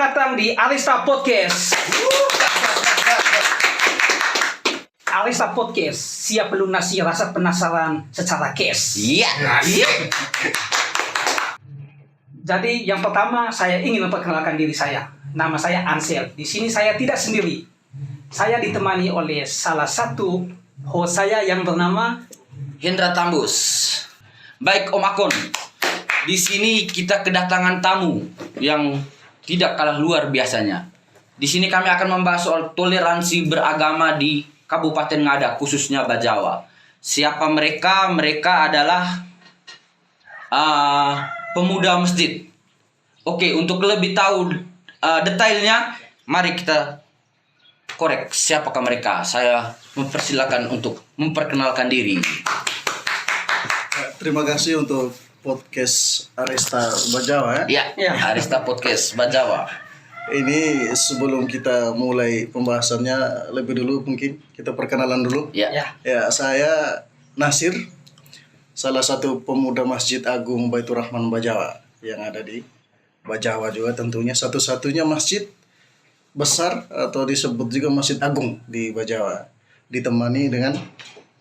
datang di Arista Podcast. Arista Podcast, siap melunasi rasa penasaran secara cash. Iya. Jadi yang pertama saya ingin memperkenalkan diri saya. Nama saya Ansel. Di sini saya tidak sendiri. Saya ditemani oleh salah satu host saya yang bernama Hendra Tambus. Baik Om Akon. Di sini kita kedatangan tamu yang tidak kalah luar biasanya. Di sini kami akan membahas soal toleransi beragama di Kabupaten Ngada, khususnya Bajawa. Siapa mereka? Mereka adalah pemuda masjid. Oke, untuk lebih tahu detailnya, mari kita korek siapakah mereka. Saya mempersilakan untuk memperkenalkan diri. Terima kasih untuk podcast Arista Bajawa ya. Ya, Arista Podcast Bajawa. Ini sebelum kita mulai pembahasannya, lebih dulu mungkin kita perkenalan dulu. Ya. Ya, saya Nasir, salah satu pemuda Masjid Agung Baitur Rahman Bajawa yang ada di Bajawa juga tentunya, satu-satunya masjid besar atau disebut juga Masjid Agung di Bajawa. Ditemani dengan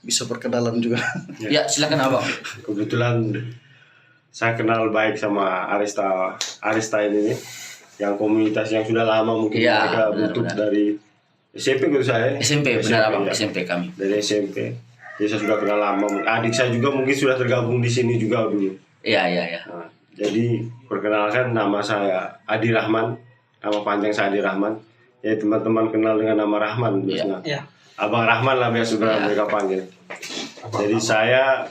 bisa perkenalan juga. Ya, silakan Abang. Kebetulan saya kenal baik sama Arista ini nih, yang komunitas yang sudah lama mungkin Ya, mereka bentuk dari SMP gitu saya. SMP, benar Abang, ya. SMP kami. Dari SMP. Jadi saya sudah kenal lama. Adik saya juga mungkin sudah tergabung di sini juga dulu. Iya. Nah, jadi perkenalkan, nama saya Adi Rahman. Nama panjang saya Adi Rahman. Ya teman-teman kenal dengan nama Rahman biasanya. Ya. Abang Rahman lah biasa mereka panggil. Jadi saya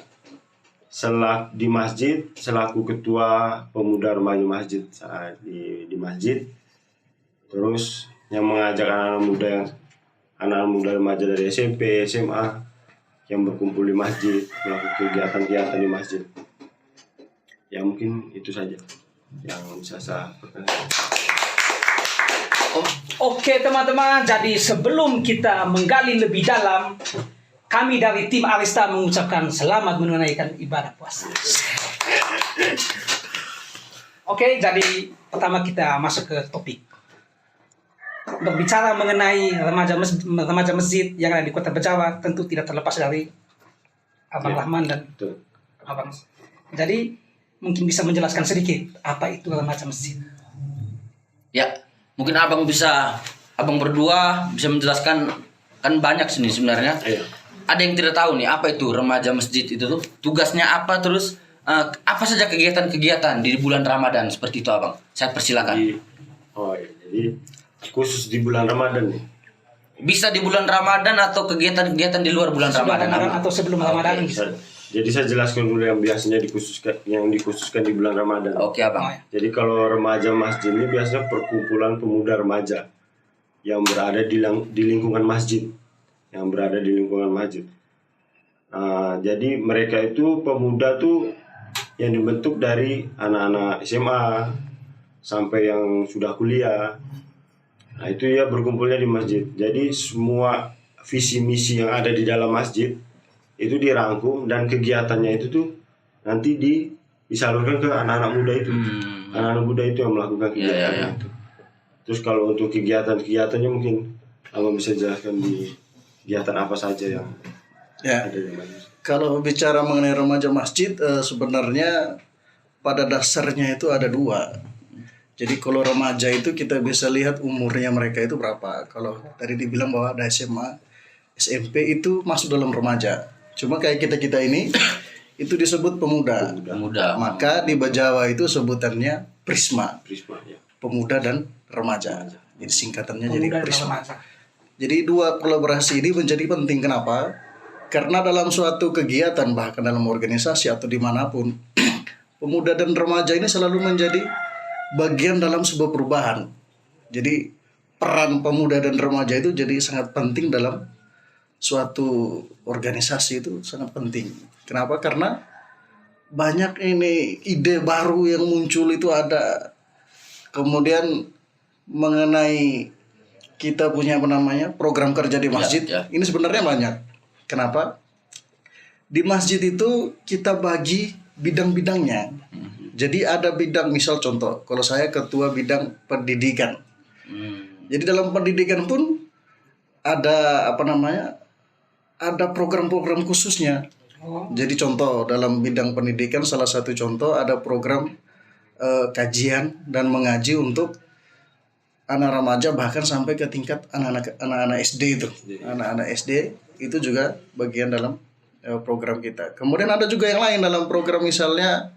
di masjid selaku ketua pemuda remaja masjid di masjid, terus yang mengajak anak-anak muda remaja dari SMP, SMA yang berkumpul di masjid, melakukan kegiatan-kegiatan di masjid. Ya mungkin itu saja yang bisa saya perkenalkan. Oke teman-teman, jadi sebelum kita menggali lebih dalam, kami dari tim Arista mengucapkan selamat menunaikan ibadah puasa. Oke, jadi pertama kita masuk ke topik. Berbicara mengenai remaja masjid yang ada di Kota Bajawa, tentu tidak terlepas dari Abang Rahman dan Betul. Abang. Jadi mungkin bisa menjelaskan sedikit apa itu remaja masjid. Ya, mungkin Abang berdua bisa menjelaskan, kan banyak sini sebenarnya. Iya. Ada yang tidak tahu nih apa itu remaja masjid itu tuh, tugasnya apa, terus apa saja kegiatan-kegiatan di bulan Ramadan seperti itu Abang. Saya persilakan. Jadi khusus di bulan Ramadan nih. Bisa di bulan Ramadan atau kegiatan-kegiatan di luar bulan Sudah Ramadan Abang? atau sebelum Ramadan bisa. Jadi saya jelaskan dulu yang biasanya dikhususkan di bulan Ramadan. Oke Abang. Jadi kalau remaja masjid ini biasanya perkumpulan pemuda remaja yang berada di lingkungan masjid, jadi mereka itu pemuda tuh yang dibentuk dari anak-anak SMA sampai yang sudah kuliah. Nah itu ya berkumpulnya di masjid. Jadi semua visi misi yang ada di dalam masjid itu dirangkum dan kegiatannya itu tuh nanti disalurkan ke anak-anak muda itu. Anak-anak muda itu yang melakukan kegiatan itu. Terus kalau untuk kegiatannya mungkin Abang bisa jelaskan di kegiatan apa saja yang Ya. ada di masjid. Kalau bicara mengenai remaja masjid, sebenarnya pada dasarnya itu ada dua. Jadi kalau remaja itu kita bisa lihat umurnya mereka itu berapa. Kalau tadi dibilang bahwa ada SMA, SMP itu masuk dalam remaja. Cuma kayak kita ini itu disebut pemuda. Pemuda. Maka di Bajawa itu sebutannya Prisma, Prisma ya. pemuda dan remaja. Jadi singkatannya jadi Pemuda dan Prisma. remaja. Jadi dua kolaborasi ini menjadi penting. Kenapa? Karena dalam suatu kegiatan, bahkan dalam organisasi atau dimanapun, pemuda dan remaja ini selalu menjadi bagian dalam sebuah perubahan. Jadi peran pemuda dan remaja itu jadi sangat penting dalam suatu organisasi, itu sangat penting. Kenapa? Karena banyak ini ide baru yang muncul itu ada. Kemudian mengenai kita punya program kerja di masjid, ini sebenarnya banyak. Kenapa? Di masjid itu kita bagi bidang-bidangnya. Jadi ada bidang, misal contoh, kalau saya ketua bidang pendidikan. Jadi dalam pendidikan pun ada apa namanya? Ada program-program khususnya. Oh, Jadi contoh dalam bidang pendidikan salah satu contoh ada program kajian dan mengaji untuk anak remaja bahkan sampai ke tingkat anak-anak SD itu. Anak-anak SD itu juga bagian dalam program kita. Kemudian ada juga yang lain dalam program misalnya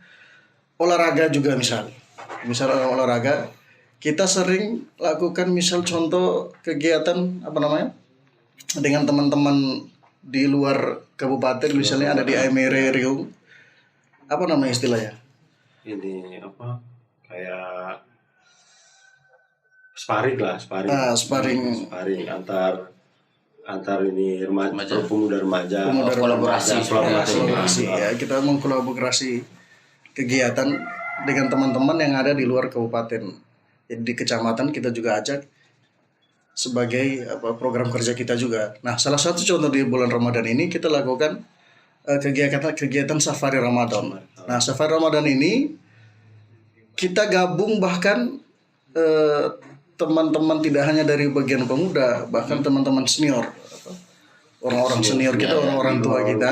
olahraga juga misal olahraga kita sering lakukan misal contoh kegiatan apa namanya dengan teman-teman di luar kabupaten misalnya ada di Aimere Riung apa namanya istilahnya Ini apa? Kayak sparring lah, sparring. sparring Sparring antar ini remaja, pemuda remaja. Kolaborasi. kolaborasi ya kita mengkolaborasi kegiatan dengan teman-teman yang ada di luar kabupaten. Jadi di kecamatan kita juga ajak sebagai program kerja kita juga. Nah, salah satu contoh di bulan Ramadan ini kita lakukan kegiatan safari Ramadan. Nah, safari Ramadan ini kita gabung bahkan teman-teman tidak hanya dari bagian pemuda, bahkan teman-teman senior, orang-orang senior kita, orang-orang tua kita,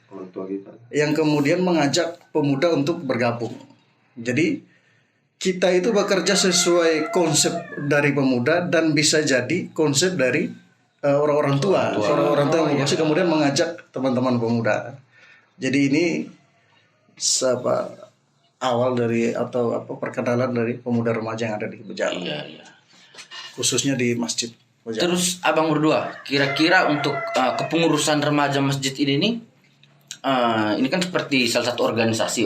Orang tua kita. yang kemudian mengajak pemuda untuk bergabung. Jadi kita itu bekerja sesuai konsep dari pemuda dan bisa jadi konsep dari orang-orang tua. Orang-orang tua yang kemudian mengajak teman-teman pemuda. Jadi ini awal dari atau perkenalan dari pemuda remaja yang ada di Bejala. Iya. Khususnya di Masjid Bejala. Terus abang berdua, kira-kira untuk kepengurusan remaja masjid ini kan seperti salah satu organisasi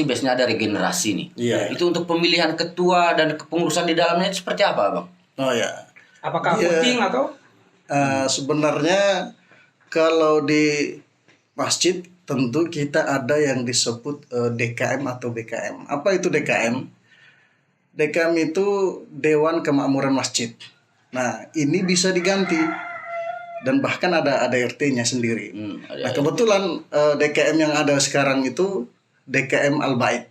biasanya ada regenerasi nih. Iya. Itu untuk pemilihan ketua dan kepengurusan di dalamnya itu seperti apa abang? Oh ya. apakah Iya. voting atau Sebenarnya kalau di masjid tentu kita ada yang disebut DKM atau BKM. Apa itu DKM? DKM itu Dewan Kemakmuran Masjid. Nah, ini bisa diganti dan bahkan ada RT-nya sendiri. Nah, kebetulan DKM yang ada sekarang itu DKM Al-Bait.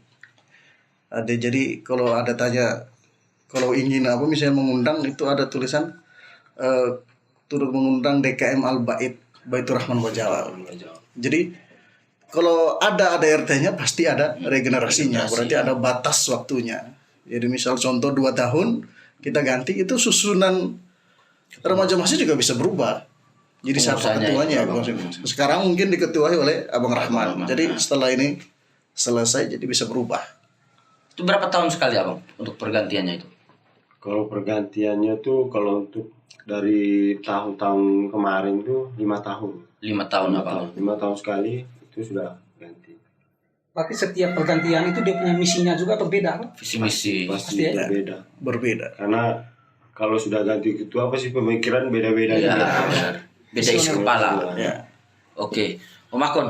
Jadi kalau ada tanya kalau ingin apa misalnya mengundang itu ada tulisan turut mengundang DKM Al-Bait Baitur Rahman Bejala. Jadi kalau ada RT-nya pasti ada regenerasinya, berarti ada batas waktunya. Jadi misal contoh 2 tahun kita ganti itu susunan remaja masjid juga bisa berubah. Jadi siapa ketuanya? Sekarang mungkin diketuai oleh Abang Rahman. Jadi setelah ini selesai jadi bisa berubah. Itu berapa tahun sekali abang untuk pergantiannya itu? Kalau pergantiannya tuh kalau untuk dari tahun-tahun kemarin tuh 5 tahun. 5 tahun abang. 5 tahun sekali itu sudah ganti. berarti setiap pergantian itu dia punya misinya juga berbeda kan? Visi misi. Pasti ya. berbeda. Karena kalau sudah ganti ketua pasti pemikiran beda-beda. Iya, juga. benar. Beda isi kepala. Ya. Oke, Om Akon,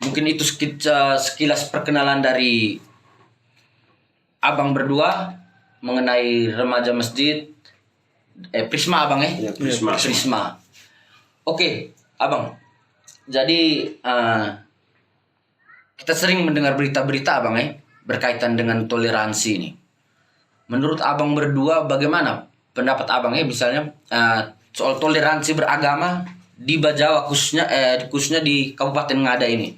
mungkin itu sekilas perkenalan dari abang berdua mengenai remaja masjid Prisma abang Ya, Prisma. Prisma. Oke, abang. Jadi kita sering mendengar berita-berita abang berkaitan dengan toleransi ini. Menurut abang berdua bagaimana pendapat abang misalnya soal toleransi beragama di Bajawa khususnya di Kabupaten Ngada ini?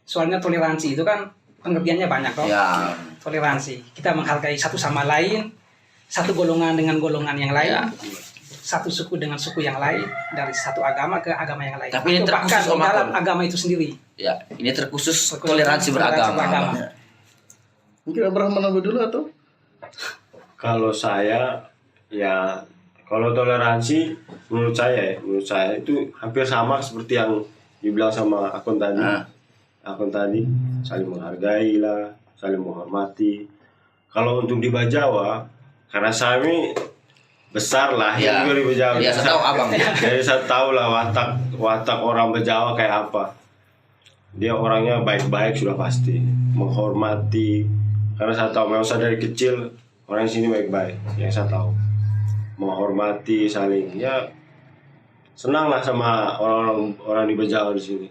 Soalnya toleransi itu kan pengertiannya banyak toh. Ya. Toleransi kita menghargai satu sama lain, satu golongan dengan golongan yang lain, Ya. satu suku dengan suku yang lain, dari satu agama ke agama yang lain. Tapi ini Atau bahkan terkhusus, Om dalam Akon. agama itu sendiri. Ya, ini terkhusus toleransi beragama. Abang. Ya. Mungkin Abang Rahman Abu dulu atau? Kalau saya ya kalau toleransi menurut saya itu hampir sama seperti yang dibilang sama Akon tadi. Akon tadi saling menghargai lah, saling menghormati. Kalau untuk di Bajawa karena saya ini besar lah Ya. juga di Bajawa. Ya, saya tahu abang. Jadi saya tahu lah watak orang Bajawa kayak apa. Dia orangnya baik-baik sudah pasti, menghormati. Karena saya tahu memang saya dari kecil orang sini baik-baik, yang saya tahu. Menghormati, saling ya senang lah sama orang di Bajawa di sini.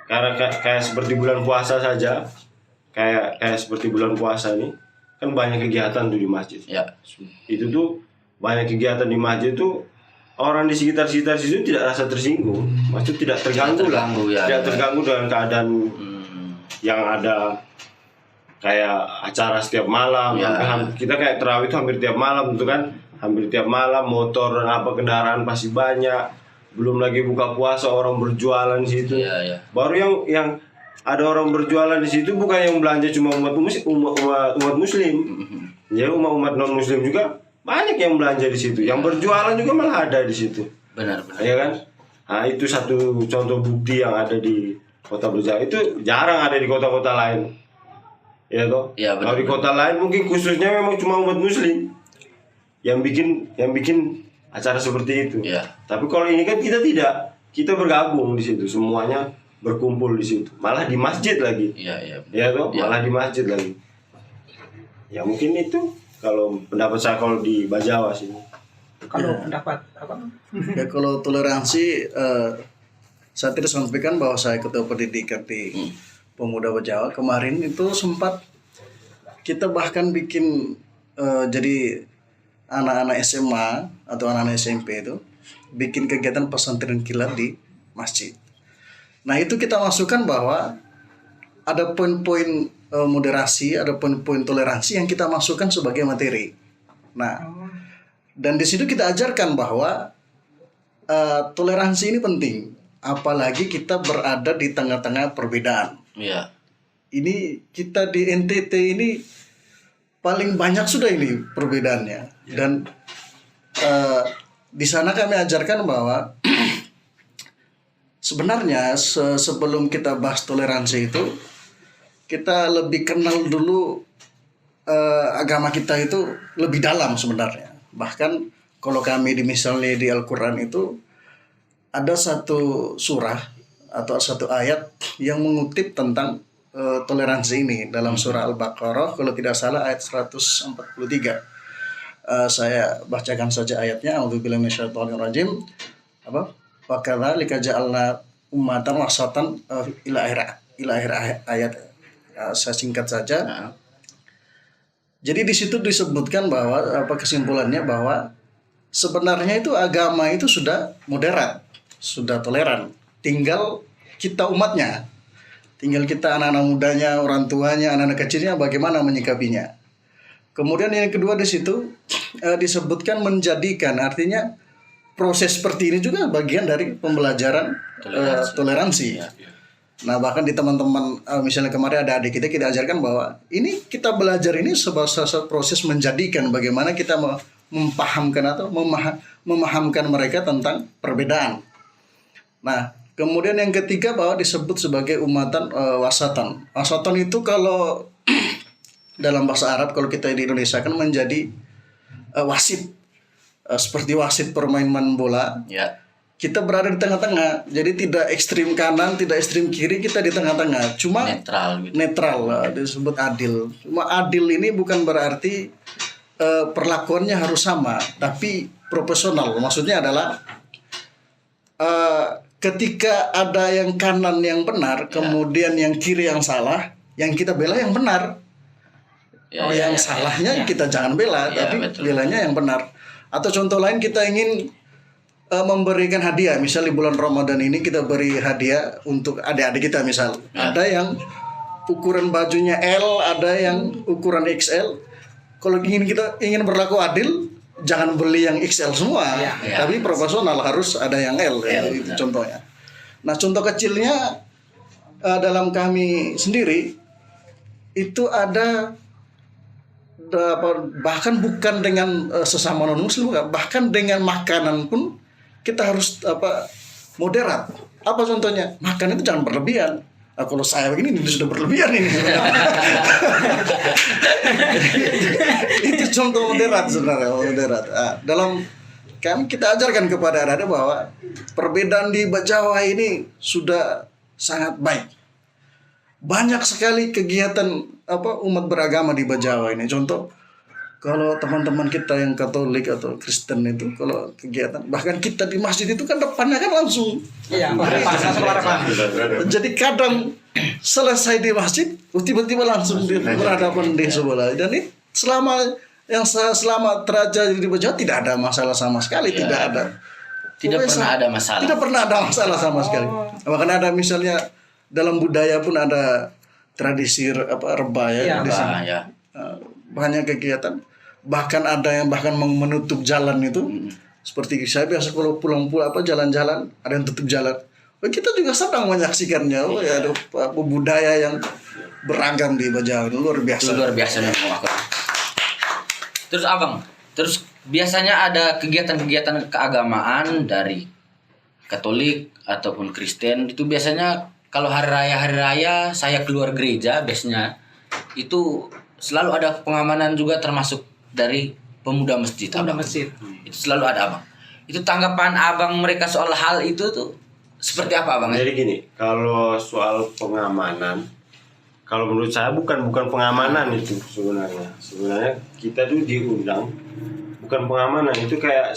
Karena kayak seperti bulan puasa saja, kayak seperti bulan puasa nih, kan banyak kegiatan tuh di masjid. Ya. Itu tuh banyak kegiatan di masjid tuh orang di sekitar situ tidak rasa tersinggung, maksud tidak terganggu lah, tidak terganggu dengan keadaan yang ada kayak acara setiap malam. Kita kayak terawih itu hampir tiap malam tuh kan, hampir tiap malam motor dan apa kendaraan pasti banyak. Belum lagi buka puasa orang berjualan di situ. Baru yang ada orang berjualan di situ bukan yang belanja cuma umat muslim. Ya umat non muslim juga banyak yang belanja di situ. Yang berjualan juga malah ada di situ. Benar. Ya kan? Nah, itu satu contoh bukti yang ada di Kota Berjaya. Itu jarang ada di kota-kota lain. Ya toh? Ya, kalau di kota lain mungkin khususnya memang cuma umat muslim yang bikin acara seperti itu. Tapi kalau ini kan kita tidak, kita bergabung di situ, semuanya berkumpul di situ, malah di masjid lagi. Ya toh, malah di masjid lagi. Ya mungkin itu kalau pendapat saya kalau di Bajawa sini. Kalau pendapat apa? Ya kalau toleransi, saya tidak sampaikan bahwa saya ketua pendidikan di Pemuda Bajawa. Kemarin itu sempat kita bahkan bikin jadi anak-anak SMA atau anak-anak SMP itu bikin kegiatan pesantren kilat di masjid. Nah itu kita masukkan bahwa ada poin-poin moderasi, ada poin-poin toleransi yang kita masukkan sebagai materi. Nah dan di situ kita ajarkan bahwa toleransi ini penting, apalagi kita berada di tengah-tengah perbedaan. Ini kita di NTT ini paling banyak sudah ini perbedaannya. Dan di sana kami ajarkan bahwa sebenarnya sebelum kita bahas toleransi itu, kita lebih kenal dulu agama kita itu lebih dalam sebenarnya. Bahkan kalau kami misalnya di Al-Quran itu ada satu surah atau satu ayat yang mengutip tentang toleransi ini dalam surah Al-Baqarah, kalau tidak salah ayat 143. Saya bacakan saja ayatnya. A'udzubillahi minasyaitonirrajim. Wa kadzalika ja'alna ummatan wasatan ila akhir ayat. Saya singkat saja. Jadi di situ disebutkan bahwa kesimpulannya bahwa sebenarnya itu agama itu sudah moderat, sudah toleran. Tinggal kita umatnya, tinggal kita anak-anak mudanya, orang tuanya, anak-anak kecilnya bagaimana menyikapinya. Kemudian yang kedua di situ disebutkan menjadikan, artinya proses seperti ini juga bagian dari pembelajaran toleransi. Nah bahkan di teman-teman misalnya kemarin ada adik kita ajarkan bahwa ini kita belajar ini sebagai proses menjadikan bagaimana kita memahamkan atau memahamkan mereka tentang perbedaan. Nah kemudian yang ketiga bahwa disebut sebagai umatan wasatan. Wasatan itu kalau dalam bahasa Arab, kalau kita di Indonesia kan menjadi wasit, seperti wasit permainan bola. Kita berada di tengah-tengah, jadi tidak ekstrim kanan, tidak ekstrim kiri, kita di tengah-tengah. Cuma netral, disebut adil. Cuma adil ini bukan berarti perlakuannya harus sama, tapi proporsional. Maksudnya adalah ketika ada yang kanan yang benar, kemudian yang kiri yang salah, yang kita bela yang benar. Yang salahnya kita jangan bela, tapi belanya yang benar. Atau contoh lain, kita ingin memberikan hadiah, misal di bulan Ramadan ini kita beri hadiah untuk adik-adik kita misal. Ada yang ukuran bajunya L, ada yang ukuran XL. Kalau kita ingin berlaku adil, jangan beli yang XL semua, tapi proporsional, harus ada yang L. Itu contohnya. Nah contoh kecilnya dalam kami sendiri itu ada bahkan bukan dengan sesama non muslim, bahkan dengan makanan pun kita harus moderat. Apa contohnya? Makan itu jangan berlebihan. Kalau saya begini ini sudah berlebihan ini. Itu contoh moderat sebenarnya, moderat. Dalam kami kita ajarkan kepada anak-anak bahwa perbedaan di Jawa ini sudah sangat baik. Banyak sekali kegiatan umat beragama di Jawa ini. Contoh, kalau teman-teman kita yang Katolik atau Kristen itu, kalau kegiatan, bahkan kita di masjid itu kan depannya kan langsung. Jadi kadang selesai di masjid, tiba-tiba langsung di berhadapan di sebelah. Dan selama terjadi di Bejawa tidak ada masalah sama sekali, Ya. tidak ada. Tidak Pokoknya pernah ada masalah. Tidak pernah ada masalah sama sekali. Bahkan ada misalnya dalam budaya pun ada tradisi reba ya, Ya. di sini. Ya. Banyak kegiatan, bahkan ada yang bahkan menutup jalan itu. Seperti saya biasa kalau pulang-pulang jalan-jalan ada yang tutup jalan. Oh, kita juga senang menyaksikannya. Oh ya, ada budaya yang beragam di Bajawa, luar biasa. Itu luar biasa memang aku. Terus abang, terus biasanya ada kegiatan-kegiatan keagamaan dari Katolik ataupun Kristen itu biasanya kalau hari raya saya keluar gereja biasanya itu selalu ada pengamanan juga termasuk dari pemuda masjid. Pemuda Abang. masjid. Itu selalu ada abang. Itu tanggapan abang mereka soal hal itu tuh seperti apa abang? Jadi gini, kalau soal pengamanan, kalau menurut saya bukan pengamanan itu sebenarnya. Sebenarnya kita tuh diundang, bukan pengamanan, itu kayak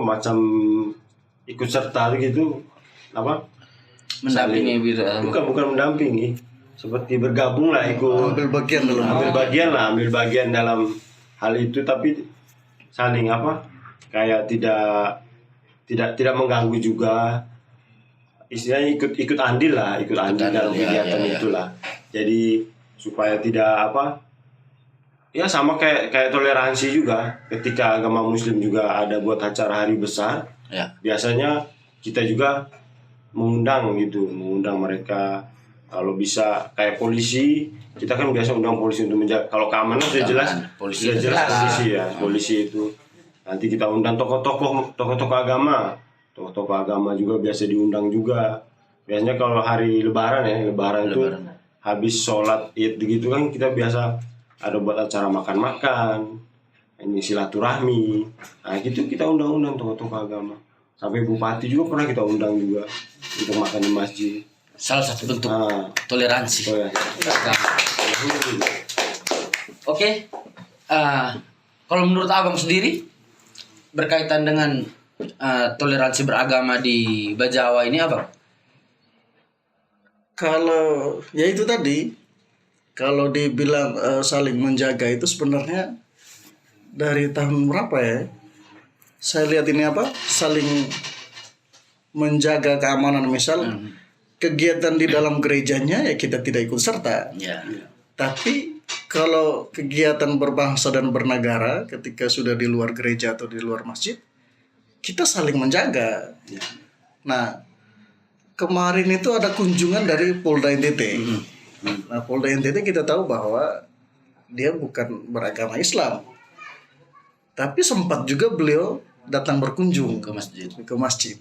macam ikut serta gitu, Mendampingi gitu. bukan mendampingi, seperti bergabung lah, ikut Ambil bagian dalam ambil bagian dalam hal itu, tapi saling kayak tidak mengganggu juga, istilahnya ikut andil dalam kegiatan itulah. Jadi supaya tidak ya sama kayak toleransi juga. Ketika agama Muslim juga ada buat acara hari besar, Ya. biasanya kita juga mengundang mereka. Kalau bisa kayak polisi, kita kan biasa undang polisi untuk menjaga. Kalau keamanan sudah jelas, Polisi sudah jelas polisi ya. Polisi itu nanti kita undang tokoh-tokoh agama. Tokoh-tokoh agama juga biasa diundang juga. Biasanya kalau hari Lebaran itu habis sholat Id gitu kan kita biasa ada buat acara makan-makan, ini silaturahmi. Nah gitu kita undang-undang tokoh-tokoh agama. Sampai bupati juga pernah kita undang juga untuk makan di masjid. Salah satu bentuk toleransi. Oh ya. Oke. Kalau menurut abang sendiri berkaitan dengan toleransi beragama di Bajawa ini abang? Kalau ya itu tadi, kalau dibilang saling menjaga itu sebenarnya dari tahun berapa ya? Saya lihat ini saling menjaga keamanan, misal kegiatan di dalam gerejanya ya kita tidak ikut serta. Ya. Tapi kalau kegiatan berbangsa dan bernegara ketika sudah di luar gereja atau di luar masjid, kita saling menjaga. Nah, kemarin itu ada kunjungan dari Polda NTT. Nah, Polda NTT kita tahu bahwa dia bukan beragama Islam. Tapi sempat juga beliau datang berkunjung Ke masjid. ke masjid.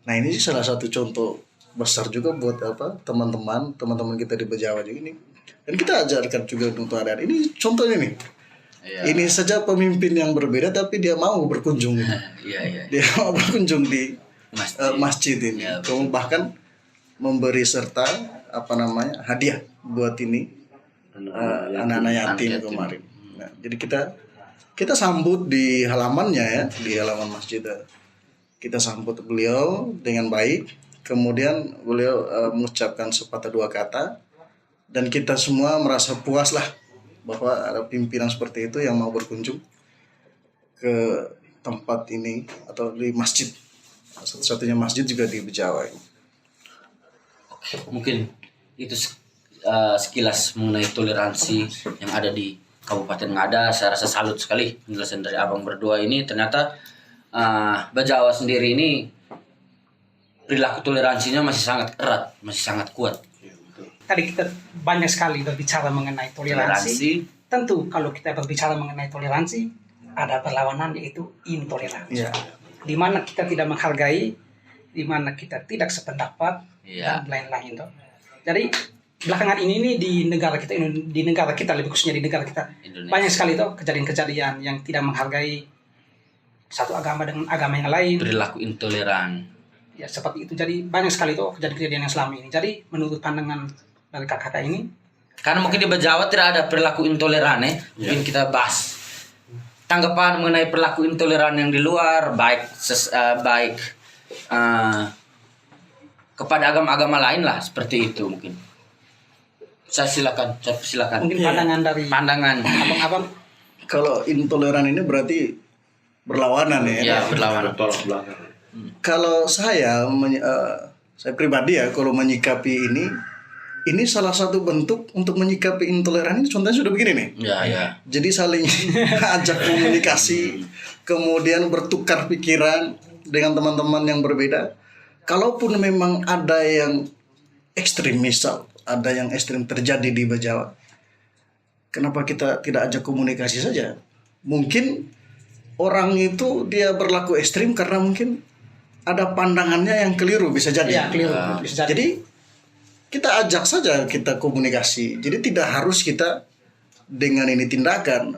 Nah, ini salah satu contoh besar juga buat teman-teman kita di Bejawa juga ini. Dan kita ajarkan juga untuk ada. Ini contohnya nih. Iya. Ini saja pemimpin yang berbeda tapi dia mau berkunjung. Iya. Dia mau berkunjung di masjid ini. Ya, Kemudian bahkan memberi serta hadiah buat ini anak-anak yatim kemarin. Nah, jadi kita sambut di halamannya ya, di halaman masjid. Kita sambut beliau dengan baik. Kemudian beliau mengucapkan sepatah dua kata, dan kita semua merasa puas lah bahwa ada pimpinan seperti itu yang mau berkunjung ke tempat ini atau di masjid, satu-satunya masjid juga di Bejawa ini. Oke, mungkin itu sekilas mengenai toleransi yang ada di Kabupaten Ngada. Saya rasa salut sekali penjelasan dari abang berdua ini. Ternyata Bajawa sendiri ini perilaku toleransinya masih sangat erat, masih sangat kuat. Tadi kita banyak sekali berbicara mengenai toleransi. Tentu kalau kita berbicara mengenai toleransi, ada perlawanan yaitu intoleransi. Di mana kita tidak menghargai, di mana kita tidak sependapat, dan lain-lain. Jadi belakangan ini nih di negara kita lebih khususnya di negara kita Indonesia. banyak sekali kejadian-kejadian yang tidak menghargai satu agama dengan agama yang lain. Perilaku intoleran. Ya seperti itu. Jadi banyak sekali kejadian-kejadian yang selama ini. Jadi menurut pandangan dari kakak ini, Karena mungkin di Bajawa tidak ada perilaku intoleran ya. Mungkin kita bahas tanggapan mengenai perilaku intoleran yang di luar, baik kepada agama-agama lain lah, seperti itu mungkin. Saya silakan. Mungkin pandangan dari Pandangan. abang-abang. Kalau intoleran ini berarti berlawanan ya. Ya, berlawanan. Tolak belakang. Kalau saya pribadi ya, kalau menyikapi ini salah satu bentuk untuk menyikapi intoleran ini contohnya sudah begini nih. Ya. Jadi saling ajak komunikasi, kemudian bertukar pikiran dengan teman-teman yang berbeda. Kalaupun memang ada yang ekstrim, misal ada yang ekstrim terjadi di Bajawa, kenapa kita tidak ajak komunikasi saja? Mungkin orang itu dia berlaku ekstrim karena mungkin ada pandangannya yang keliru, bisa jadi. Iya, keliru. Bisa jadi. Jadi kita ajak saja, kita komunikasi. Jadi tidak harus kita dengan ini tindakan.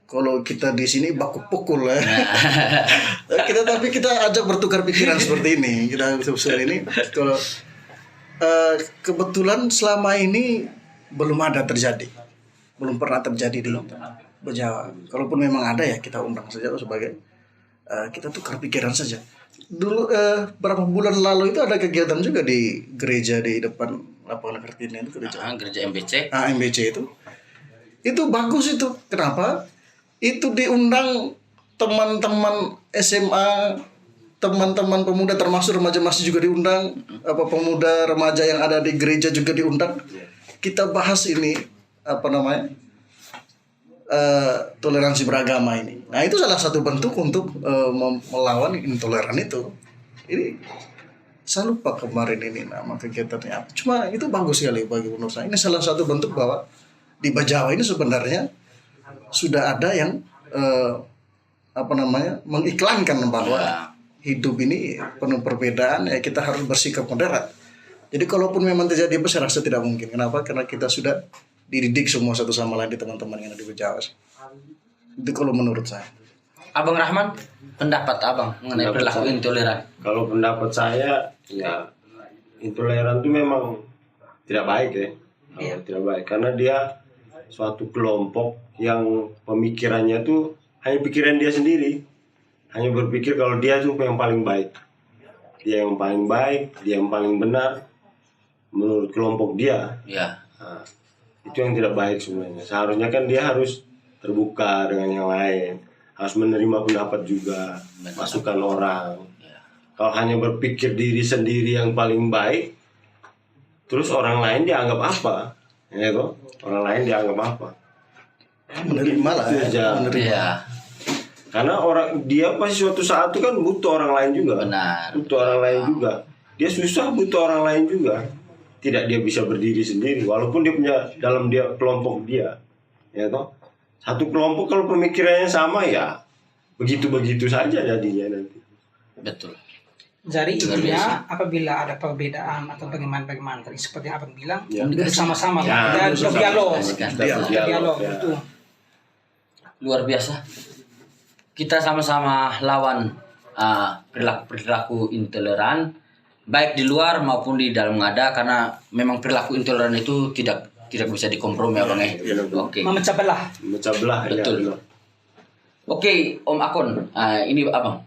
Kalau kita di sini baku pukul ya. Tapi kita ajak bertukar pikiran seperti ini. Kita seperti ini. Kalau kebetulan selama ini belum ada terjadi, belum pernah terjadi di Bajawa. Kalaupun memang ada ya kita undang saja sebagai kita tukar pikiran saja. Dulu berapa bulan lalu itu ada kegiatan juga di gereja di depan lapangan Kartini itu gereja. Gereja MBC. MBC itu bagus itu. Kenapa? Itu diundang teman-teman SMA, teman-teman pemuda termasuk remaja masih juga diundang, pemuda remaja yang ada di gereja juga diundang. Kita bahas ini toleransi beragama ini. Nah itu salah satu bentuk untuk melawan intoleran itu. Ini saya lupa kemarin ini nama kegiatannya apa. Cuma itu bagus sekali bagi menurut saya. Ini salah satu bentuk bahwa di Bajawa ini sebenarnya sudah ada yang mengiklankan bahwa hidup ini penuh perbedaan, ya kita harus bersikap moderat. Jadi kalaupun memang terjadi apa, saya rasa tidak mungkin. Kenapa? Karena kita sudah dididik semua satu sama lain di teman-teman yang ada di Bajawa. Itu kalau menurut saya. Abang Rahman, pendapat abang mengenai perilaku intoleran? Kalau pendapat saya, ya intoleran itu memang tidak baik ya. Tidak baik karena dia suatu kelompok yang pemikirannya tuh hanya pikiran dia sendiri, hanya berpikir kalau dia tuh yang paling baik, dia yang paling baik, dia yang paling benar menurut kelompok dia. Ya. Nah, itu yang tidak baik sebenarnya. Seharusnya kan dia harus terbuka dengan yang lain, harus menerima pendapat juga, masukan orang. Kalau hanya berpikir diri sendiri yang paling baik, terus orang lain dianggap apa? Ya toh? Orang lain dianggap apa? Menerima lah ya. Menerima. Ya. Karena dia pasti suatu saat itu kan butuh orang lain juga. Benar. Butuh orang lain juga. Dia susah butuh orang lain juga. Tidak dia bisa berdiri sendiri walaupun dia punya dalam dia kelompok dia. Ya toh? Satu kelompok kalau pemikirannya sama ya begitu-begitu saja jadinya nanti. Betul. Jadi intinya apabila ada perbedaan atau bagaimana tadi seperti yang abang bilang, duduk sama-sama, Ya, dan berdialog, Dialog, ya. itu. Luar biasa. Kita sama-sama lawan perilaku intoleran, baik di luar maupun di dalam ngada, karena memang perilaku intoleran itu tidak bisa dikompromi abang ya. Oke. Memecah belah. Memecah belah. Betul. Ya, Oke, Om Akon, ini abang.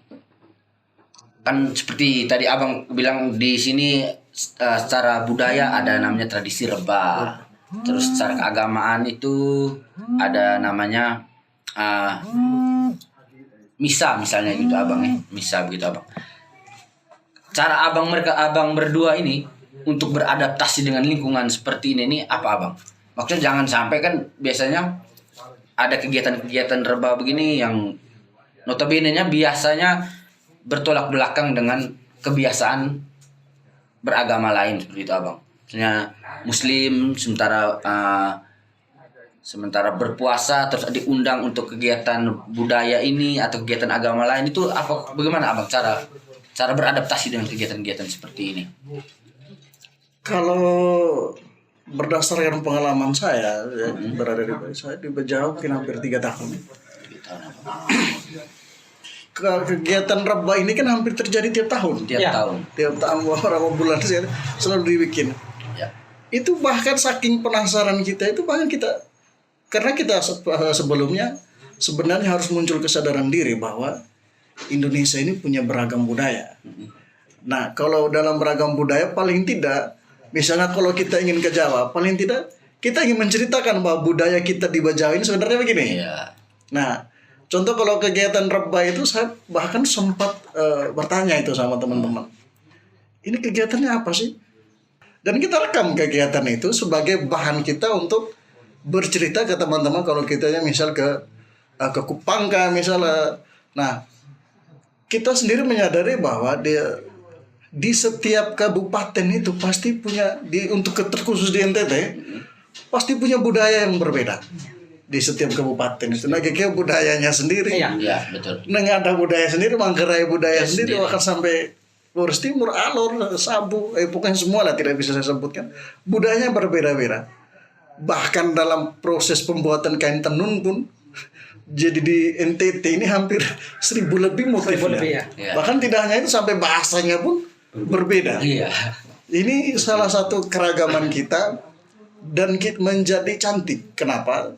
Kan seperti tadi abang bilang di sini secara budaya ada namanya tradisi reba, terus secara keagamaan itu ada namanya misa misalnya gitu abang ya, misa begitu abang. Cara abang berdua ini untuk beradaptasi dengan lingkungan seperti ini apa abang? Maksudnya jangan sampai kan biasanya ada kegiatan-kegiatan reba begini yang notabene-nya biasanya bertolak belakang dengan kebiasaan beragama lain seperti itu abang. Misalnya Muslim sementara berpuasa terus diundang untuk kegiatan budaya ini atau kegiatan agama lain, itu bagaimana abang cara beradaptasi dengan kegiatan-kegiatan seperti ini? Kalau berdasarkan pengalaman saya berada di Bajawa mungkin hampir 3 tahun. Kegiatan reba ini kan hampir terjadi tiap tahun. Tiap tahun beberapa bulan selalu dibikin. Ya. Itu bahkan saking penasaran kita itu karena kita sebelumnya sebenarnya harus muncul kesadaran diri bahwa Indonesia ini punya beragam budaya. Nah, kalau dalam beragam budaya paling tidak, misalnya kalau kita ingin ke Jawa, paling tidak kita ingin menceritakan bahwa budaya kita di Bajawa ini sebenarnya begini. Iya. Nah, contoh kalau kegiatan Rebba itu saya bahkan sempat bertanya itu sama teman-teman. Ini kegiatannya apa sih? Dan kita rekam kegiatan itu sebagai bahan kita untuk bercerita ke teman-teman kalau kita misal ke Kupang misalnya. Nah, kita sendiri menyadari bahwa di setiap kabupaten itu pasti punya untuk terkhusus di NTT pasti punya budaya yang berbeda di setiap kabupaten itu. Nah, kayak budayanya sendiri. Iya, betul. Nah, ada budaya sendiri, Manggarai budaya sendiri, bahkan sampai Flores Timur, Alor, Sabu, pokoknya semua lah tidak bisa saya sebutkan. Budayanya berbeda-beda. Bahkan dalam proses pembuatan kain tenun pun, jadi di NTT ini hampir 1.000 lebih motifnya. Ya. Bahkan tidak hanya itu, sampai bahasanya pun berbeda. Iya. Ini salah satu keragaman kita dan menjadi cantik. Kenapa?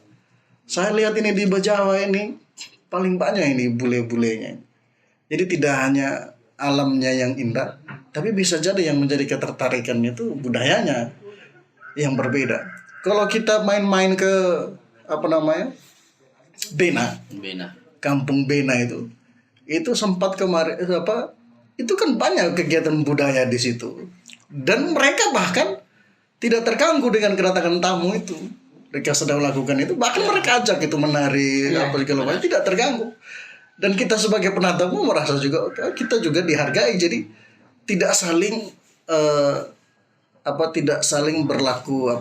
Saya lihat ini di Bajawa ini paling banyak ini bule-bulenya. Jadi tidak hanya alamnya yang indah, tapi bisa jadi yang menjadi ketertarikannya itu budayanya yang berbeda. Kalau kita main-main ke Bena, Kampung Bena itu sempat kemarin itu kan banyak kegiatan budaya di situ, dan mereka bahkan tidak terganggu dengan kedatangan tamu itu. Mereka sedang melakukan itu, bahkan mereka ajak itu menari segala macam, tidak terganggu. Dan kita sebagai pendatang pun merasa juga kita juga dihargai, jadi tidak saling tidak saling berlaku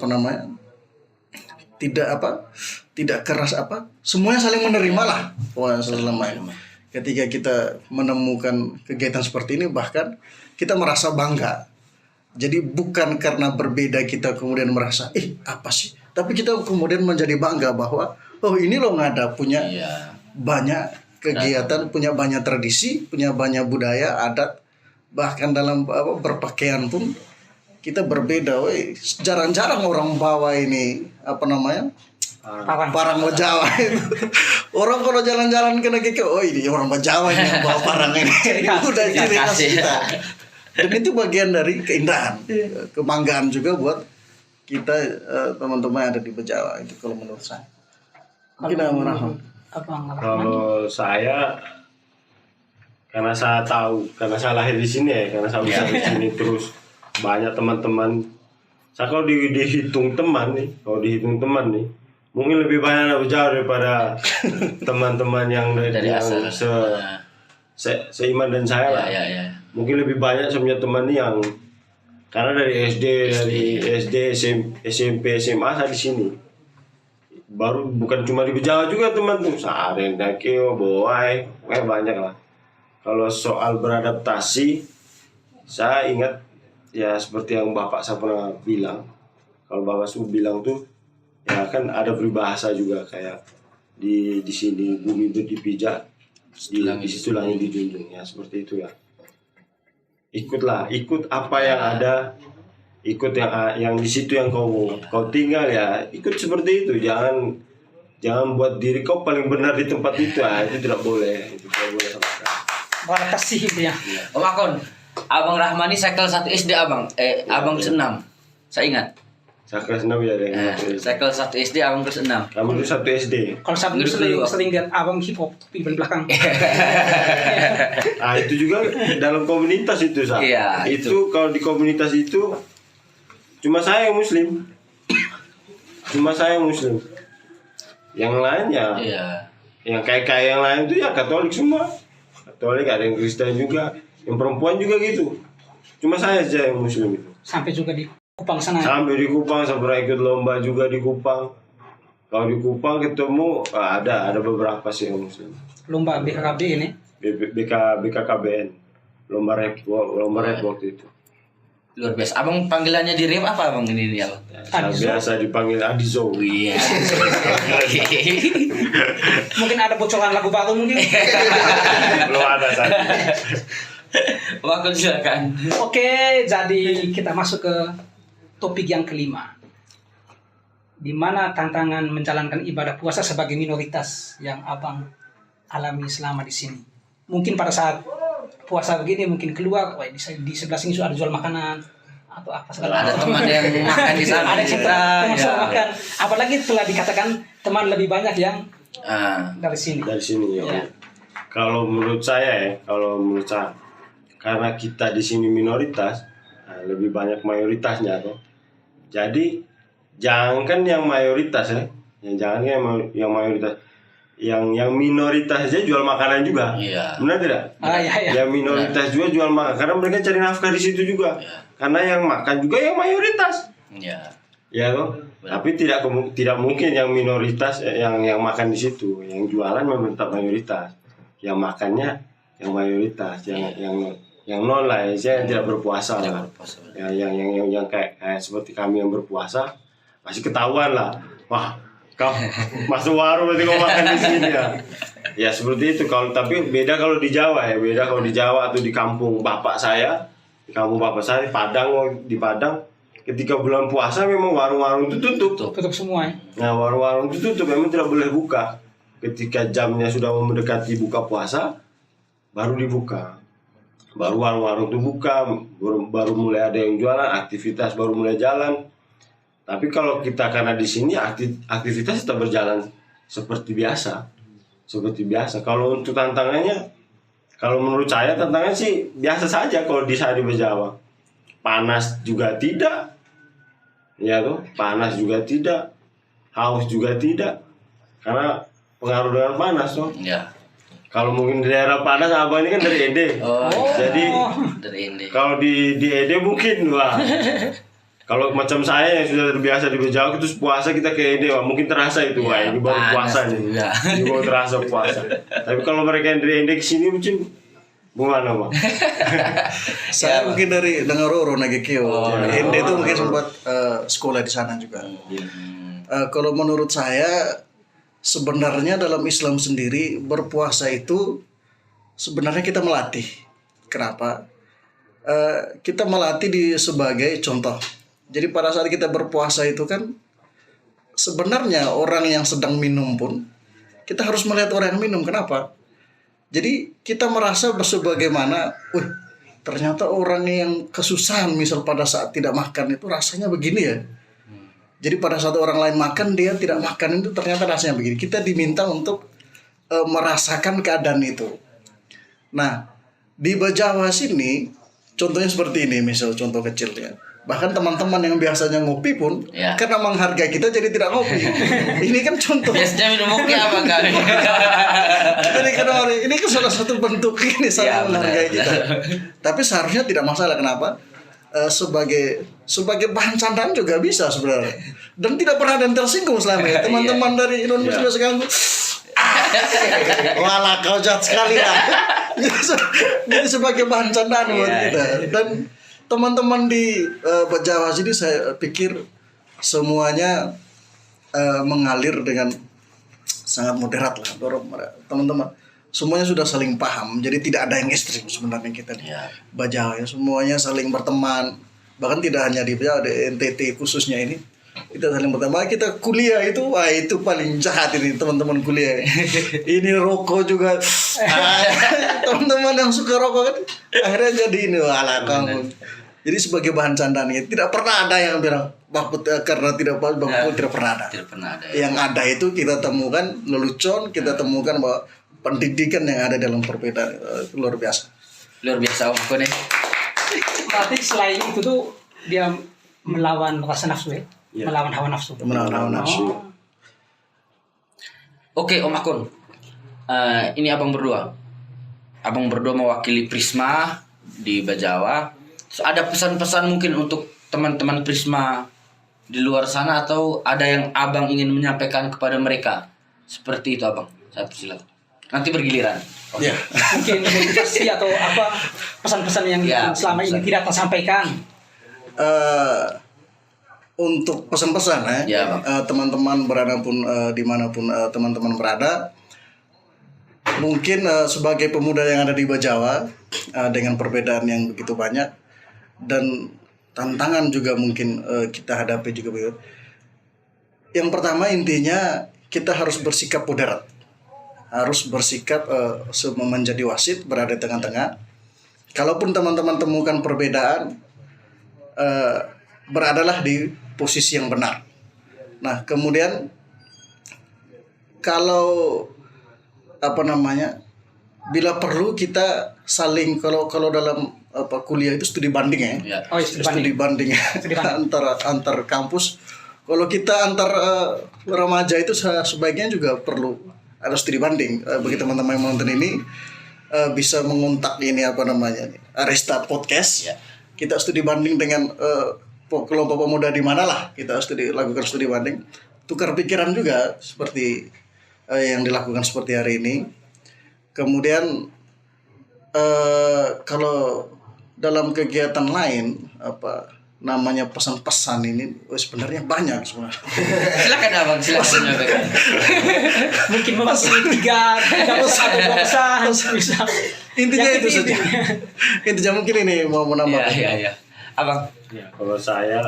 tidak keras semuanya saling menerima lah. Ketika kita menemukan kegiatan seperti ini, bahkan kita merasa bangga. Jadi bukan karena berbeda kita kemudian merasa apa sih, tapi kita kemudian menjadi bangga bahwa ini loh Ngada punya banyak kegiatan, punya banyak tradisi, punya banyak budaya, adat, bahkan dalam berpakaian pun kita berbeda. Jarang-jarang orang bawa ini parang Jawa itu. Orang kalau jalan-jalan kena ini orang Jawa ini yang bawa parang ini. Udah ciri khas kita. Dan itu bagian dari keindahan, kebanggaan juga buat kita teman-teman yang ada di Bajawa itu kalau menurut saya. Mungkin kalau saya, karena saya tahu, karena saya lahir di sini karena saya besar di sini, terus banyak teman-teman. Saya kalau dihitung teman nih, mungkin lebih banyak anak Jawa daripada teman-teman yang seiman dan saya lah. Mungkin lebih banyak saya punya teman yang karena dari SD, SMP, SMA saya di sini. Baru bukan cuma di Jawa juga teman tuh, Saren, Dakio, Boai, banyak lah. Kalau soal beradaptasi, saya ingat ya seperti yang Bapak saya pernah bilang. Kalau Bapak Su bilang tuh, ya kan ada peribahasa juga kayak di sini bumi itu dipijak, di situ langit dijunjung, ya seperti itu ya. Ikut apa yang ada. Ikut yang di situ yang kau tinggal ya, ikut seperti itu. Jangan buat diri kau paling benar di tempat itu. Itu tidak boleh. Itu tidak boleh sama sekali. Kasih itu ya. Om Akon, Abang Rahmani saya kelas 1 SD abang kelas 6. Saya ingat. Saya kelas 6 ya. Saya kelas 1 SD, abang kelas 6. Kamu itu 1 SD. Kalau Sabtu sering lihat abang hip hop di belakang. Itu juga dalam komunitas itu, Sa. Iya, itu kalau di komunitas itu cuma saya yang muslim. Yang lain ya. Iya. Yang kayak yang lain itu ya Katolik semua. Katolik, ada yang Kristen juga, yang perempuan juga gitu. Cuma saya aja yang muslim itu. Sampai juga di Kupang sana. Sampai di Kupang, sampai ikut lomba juga di Kupang. Kalau di Kupang ketemu ada beberapa sih yang muslim. Lomba BKKB ini. BKKBN. Lomba rap waktu itu. Luar biasa. Abang panggilannya di rap apa abang ini ya? Saya biasa dipanggil Adizo. Iya. Mungkin ada bocoran lagu baru mungkin. Belum ada saat. Waktu silakan. Oke, jadi kita masuk ke topik yang kelima. Di mana tantangan menjalankan ibadah puasa sebagai minoritas yang abang alami selama di sini. Mungkin pada saat puasa begini mungkin keluar, di sebelah sini sudah ada jual makanan, atau apa segala Ada macam. teman yang makan di sana. Ada cerita teman Ya. makan. Apalagi telah dikatakan teman lebih banyak yang Ah, dari sini. Dari sini ya. Ya. Kalau menurut saya karena kita di sini minoritas, nah, lebih banyak mayoritasnya tuh. Jadi jangankan yang mayoritas ya, jangan yang mayoritas, yang minoritas aja jual makanan juga. Iya. Benar tidak? Iya. Yang minoritas juga jual makan karena mereka cari nafkah di situ juga. Iya. Karena yang makan juga yang mayoritas. ya. Ya toh? Tapi tidak mungkin yang minoritas yang makan di situ, yang jualan memang tetap mayoritas. Yang makannya yang mayoritas, yang non lah, saya tidak berpuasa Tidak lah. berpuasa. Ya, yang kayak seperti kami yang berpuasa pasti ketahuan lah. Wah, kau masuk warung berarti kau makan di sini ya. Ya seperti itu. Tapi beda kalau di Jawa ya. Beda kalau di Jawa atau di kampung bapak saya, di Padang, ketika bulan puasa memang warung-warung itu tutup. Tutup semua ya. Nah, warung-warung itu tutup, memang tidak boleh buka. Ketika jamnya sudah mendekati buka puasa, baru dibuka. Baru warung-warung itu buka, baru mulai ada yang jualan, aktivitas baru mulai jalan. Tapi kalau kita karena di sini aktivitas tetap berjalan seperti biasa. Seperti biasa. Kalau untuk tantangannya, kalau menurut saya tantangan sih biasa saja kalau di Sari Bejawa. Panas juga tidak. Ya tuh, panas juga tidak. Haus juga tidak. Karena pengaruh dengan panas tuh. Ya. Kalau mungkin di daerah panas abang ini kan dari Ede. Oh. Jadi Dari ini. kalau di Ede mungkin wah. Kalau macam saya yang sudah terbiasa di Bejawa terus puasa kita ke Ede wah, mungkin terasa itu wah ini baru panas puasa nih. juga. Ini baru terasa puasa. Tapi kalau mereka yang dari Ede ke sini mungkin gimana bang? Saya mungkin dari Dengaroro Nagekio. ya. Ende itu mungkin sempat sekolah di sana juga. Kalau menurut saya sebenarnya dalam Islam sendiri berpuasa itu sebenarnya kita melatih. Kenapa? Kita melatih sebagai contoh. Jadi pada saat kita berpuasa itu kan sebenarnya orang yang sedang minum pun kita harus melihat orang yang minum. Kenapa? Jadi kita merasa sebagaimana, ternyata orang yang kesusahan misal pada saat tidak makan itu rasanya begini ya. Jadi pada saat orang lain makan dia tidak makan itu ternyata rasanya begini. Kita diminta untuk merasakan keadaan itu. Nah di Bejawa sini contohnya seperti ini, misal contoh kecilnya. Bahkan teman-teman yang biasanya ngopi pun Ya. karena menghargai kita jadi tidak ngopi. Ini kan contoh. Biasanya minum kopi apa kali? Jadi kenapa ini kan salah satu bentuk ini Ya, saling menghargai benar. kita. Tapi seharusnya tidak masalah. Kenapa? Sebagai bahan candaan juga bisa sebenarnya. Dan tidak pernah ada yang tersinggung selama ini. Teman-teman dari Indonesia sudah ganggu. Walah kau jahat sekali lah. Jadi sebagai bahan candaan buat kita. Dan teman-teman di Bejawa sini saya pikir semuanya mengalir dengan sangat moderat lah. Teman-teman semuanya sudah saling paham. Jadi tidak ada yang ekstrim sebenarnya kita di Bejawa ya. Semuanya saling berteman. Bahkan tidak hanya di Bejawa, di NTT khususnya ini. Kita saling berteman. Kita kuliah itu, wah itu paling jahat ini teman-teman kuliah. Ini rokok juga. Teman-teman yang suka rokok kan akhirnya jadi ini walah kamu. Jadi sebagai bahan candaan ya, tidak pernah ada yang bilang karena tidak pas tidak pernah ada. Tidak pernah ada. Yang ada itu kita temukan lelucon, kita temukan bahwa pendidikan yang ada dalam perbedaan itu luar biasa. Luar biasa Om Akun ya. Berarti selain itu tuh dia melawan rasa nafsu ya, melawan hawa nafsu. Melawan hawa nafsu. Oke Om Akun. Ini abang berdua. Abang berdua mewakili Prisma di Bejawa. So, ada pesan-pesan mungkin untuk teman-teman Prisma di luar sana atau ada yang abang ingin menyampaikan kepada mereka? Seperti itu abang. Saya persilakan. Nanti bergiliran. Ya. Mungkin motivasi atau apa pesan-pesan yang selama ini tidak tersampaikan. Untuk pesan-pesan Ya, Bang. teman-teman beradapun dimanapun teman-teman berada, mungkin sebagai pemuda yang ada di Bejawa dengan perbedaan yang begitu banyak dan tantangan juga mungkin kita hadapi juga begitu. Yang pertama intinya kita harus bersikap moderat, harus bersikap menjadi wasit, berada di tengah-tengah. Kalaupun teman-teman temukan perbedaan, beradalah di posisi yang benar. Nah, kemudian kalau bila perlu kita saling kalau dalam kuliah itu studi banding ya. Ya. Oh, Studi banding Studi banding. antar kampus. Kalau kita antar remaja itu sebaiknya juga perlu ada studi banding. Bagi teman-teman yang menonton ini bisa mengontak ini Arista Podcast. Ya. Kita studi banding dengan kelompok pemuda di mana lah. Kita lakukan studi banding. Tukar pikiran juga seperti yang dilakukan seperti hari ini. Kemudian kalau dalam kegiatan lain pesan-pesan ini sebenarnya banyak sebenarnya. Silakan abang, silakan. Mungkin mewakili tiga pesan atau 2 pesan bisa. Intinya Yang itu saja. Intinya mungkin ini mau menambah. Iya. Abang. Ya, kalau saya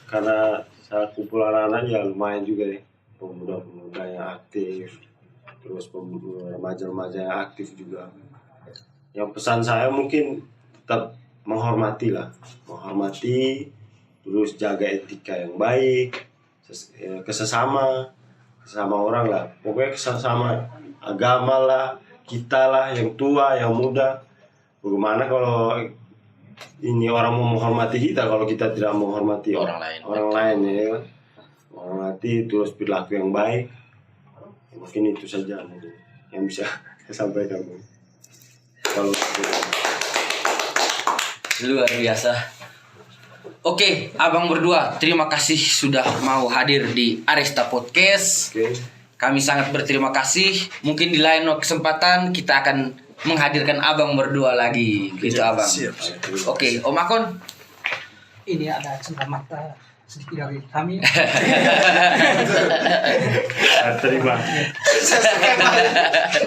karena saya kumpul anak-anak ya lumayan juga ya, pemuda-pemuda yang aktif, terus remaja-remaja yang aktif juga. Yang pesan saya mungkin tetap menghormati, terus jaga etika yang baik, kesesama orang lah, pokoknya kesesama agama lah, kita lah, yang tua, yang muda. Bagaimana kalau ini orang mau menghormati kita, kalau kita tidak menghormati Orang lain ya kan? Menghormati terus perilaku yang baik. Mungkin itu saja yang bisa saya sampaikan. Kalau Luar biasa. Oke, abang berdua, terima kasih sudah mau hadir di Arista Podcast. oke. Kami sangat berterima kasih. Mungkin di lain kesempatan kita akan menghadirkan abang berdua lagi, gitu abang. Siap. Oke, Om Akon. Ini ada cenderamata sedikit dari kami. Terima.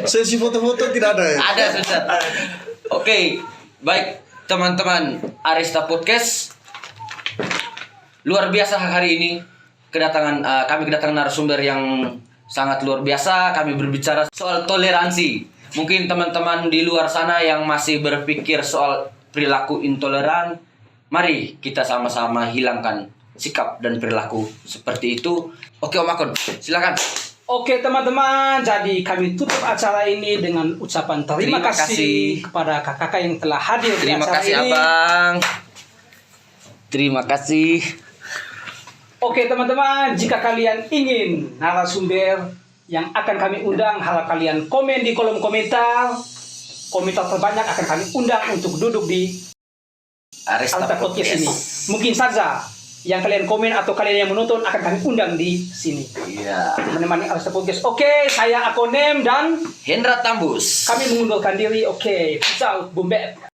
Sesi foto-foto tidak ada ya? Ada sudah. Oke, baik teman-teman Arista Podcast. Luar biasa hari ini kami kedatangan narasumber yang sangat luar biasa. Kami berbicara soal toleransi. Mungkin teman-teman di luar sana yang masih berpikir soal perilaku intoleran, mari kita sama-sama hilangkan sikap dan perilaku seperti itu. Oke, Om Akon, silakan. Oke teman-teman, jadi kami tutup acara ini dengan ucapan terima Terima kasih kasih. kepada kakak-kakak yang telah hadir di Terima acara kasih ini. abang. Terima kasih. Oke teman-teman, jika kalian ingin narasumber yang akan kami undang, harap kalian komen di kolom komentar. Komentar terbanyak akan kami undang untuk duduk di Arista Arista Podcast ini. Mungkin saja yang kalian komen atau kalian yang menonton akan kami undang di sini. Iya. Menemani Arista Podcast. Oke, saya Akonem dan Hendra Tambus. kami mengundurkan diri. Oke, peace out, boom bap.